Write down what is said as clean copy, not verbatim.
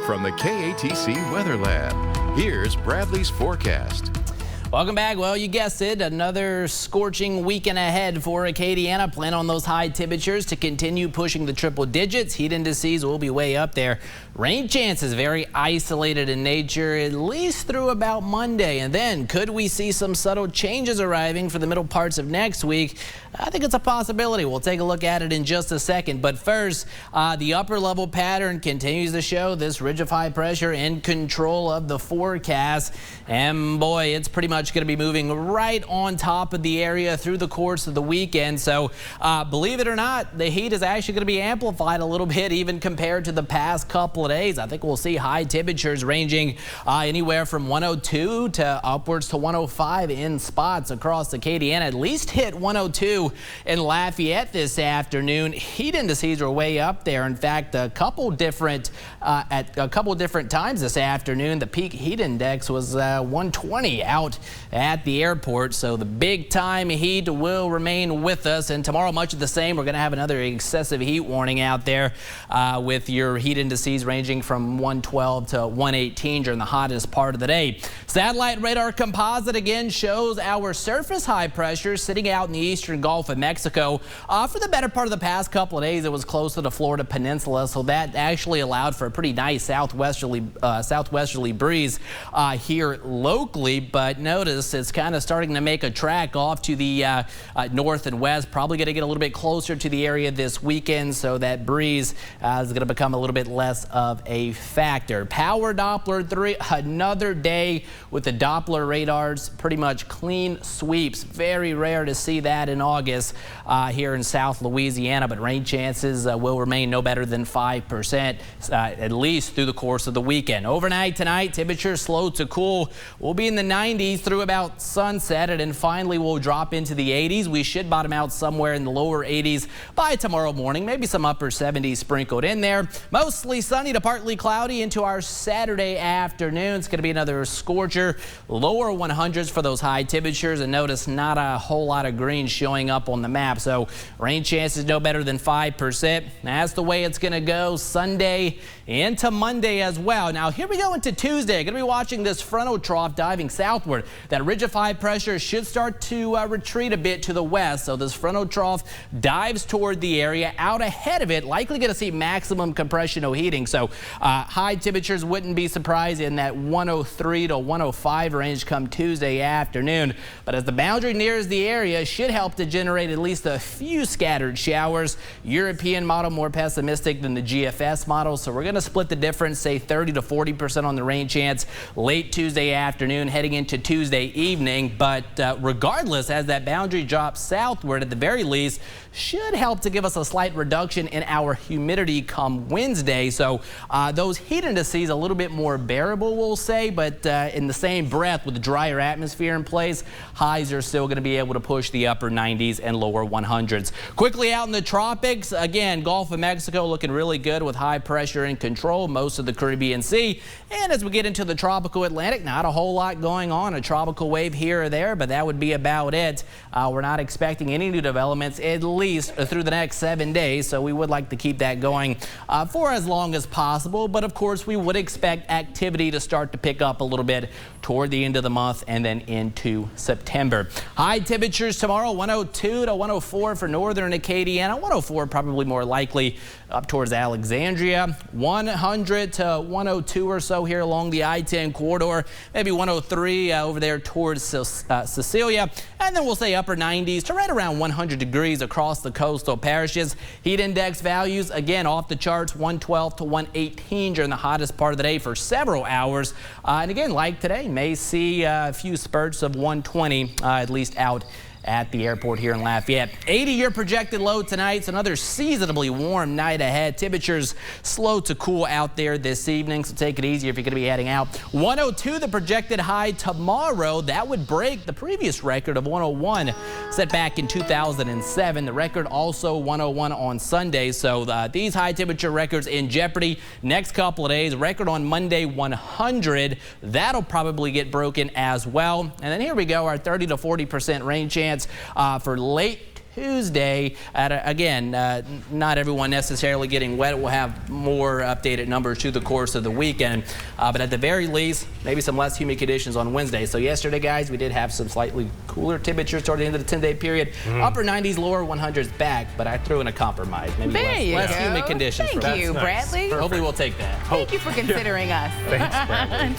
from the KATC Weather Lab, here's Bradley's forecast. Welcome back. Well, you guessed it, another scorching weekend ahead for Acadiana. Plan on those high temperatures to continue pushing the triple digits. Heat indices will be way up there. Rain chances very isolated in nature, at least through about Monday. And then could we see some subtle changes arriving for the middle parts of next week? I think it's a possibility. We'll take a look at it in just a second. But first, the upper level pattern continues to show this ridge of high pressure in control of the forecast. And boy, it's pretty much going to be moving right on top of the area through the course of the weekend. So believe it or not, the heat is actually going to be amplified a little bit even compared to the past couple of days. I think we'll see high temperatures ranging anywhere from 102 to upwards to 105 in spots across Acadiana. At least hit 102 in Lafayette this afternoon. Heat indices are way up there. In fact, at a couple different times this afternoon, the peak heat index was 120 out at the airport. So the big time heat will remain with us, and tomorrow much of the same. We're going to have another excessive heat warning out there with your heat indices ranging from 112 to 118 during the hottest part of the day. Satellite radar composite again shows our surface high pressure sitting out in the eastern Gulf of Mexico. For the better part of the past couple of days, it was close to the Florida Peninsula, so that actually allowed for a pretty nice southwesterly breeze here locally. But notice it's kind of starting to make a track off to the north and west. Probably going to get a little bit closer to the area this weekend, so that breeze is going to become a little bit less of a factor. Power Doppler 3, another day with the Doppler radars pretty much clean sweeps. Very rare to see that in August here in South Louisiana, but rain chances will remain no better than 5% at least through the course of the weekend. Overnight tonight, temperatures slow to cool. We'll be in the 90s through about sunset, and then finally we'll drop into the 80s. We should bottom out somewhere in the lower 80s by tomorrow morning. Maybe some upper 70s sprinkled in there. Mostly sunny to partly cloudy into our Saturday afternoon. It's going to be another scorcher. Lower 100s for those high temperatures, and notice not a whole lot of green showing up on the map. So rain chances no better than 5%. That's the way it's going to go Sunday into Monday as well. Now here we go into Tuesday. Going to be watching this frontal trough diving southward. That ridge of high pressure should start to retreat a bit to the west. So this frontal trough dives toward the area. Out ahead of it, likely going to see maximum compression or heating. So high temperatures wouldn't be surprised in that 103 to 105 range come Tuesday afternoon. But as the boundary nears the area, should help to generate at least a few scattered showers. European model more pessimistic than the GFS model, so we're going to split the difference, say 30 to 40% on the rain chance late Tuesday afternoon heading into Tuesday evening. But regardless, as that boundary drops southward, at the very least should help to give us a slight reduction in our humidity come Wednesday. So those heat indices a little bit more bearable, we'll say, but in the same breath with the drier atmosphere in place, highs are still going to be able to push the upper 90s and lower 100s. Quickly out in the tropics, again, Gulf of Mexico looking really good with high pressure in control, most of the Caribbean Sea. And as we get into the tropical Atlantic, not a whole lot going on, a tropical wave here or there, but that would be about it. We're not expecting any new developments at least through the next 7 days, so we would like to keep that going for as long as possible. But of course, we would expect activity to start to pick up a little bit toward the end of the month and then into September. High temperatures tomorrow, 102 to 104 for northern Acadiana, 104 probably more likely up towards Alexandria, 100 to 102 or so here along the I-10 corridor, maybe 103 over there towards Cecilia, and then we'll say upper 90s to right around 100 degrees across the coastal parishes. Heat index values again off the charts, 112 to 118 during the hottest part of the day for several hours, and again like today may see a few spurts of 120 at least out at the airport here in Lafayette. 80-year projected low tonight. It's another seasonably warm night ahead. Temperatures slow to cool out there this evening, so take it easy if you're going to be heading out. 102 the projected high tomorrow. That would break the previous record of 101 set back in 2007. The record also 101 on Sunday. So these high temperature records in jeopardy next couple of days. Record on Monday 100. That'll probably get broken as well. And then here we go, our 30 to 40% rain chance for late Tuesday. Again, not everyone necessarily getting wet. We'll have more updated numbers through the course of the weekend. But at the very least, maybe some less humid conditions on Wednesday. So yesterday, guys, we did have some slightly cooler temperatures toward the end of the 10-day period. Upper 90s, lower 100s back, but I threw in a compromise. Maybe less humid conditions. Thank you, nice. Bradley. Hopefully we'll take that. Thank you for considering us. Thanks, Bradley.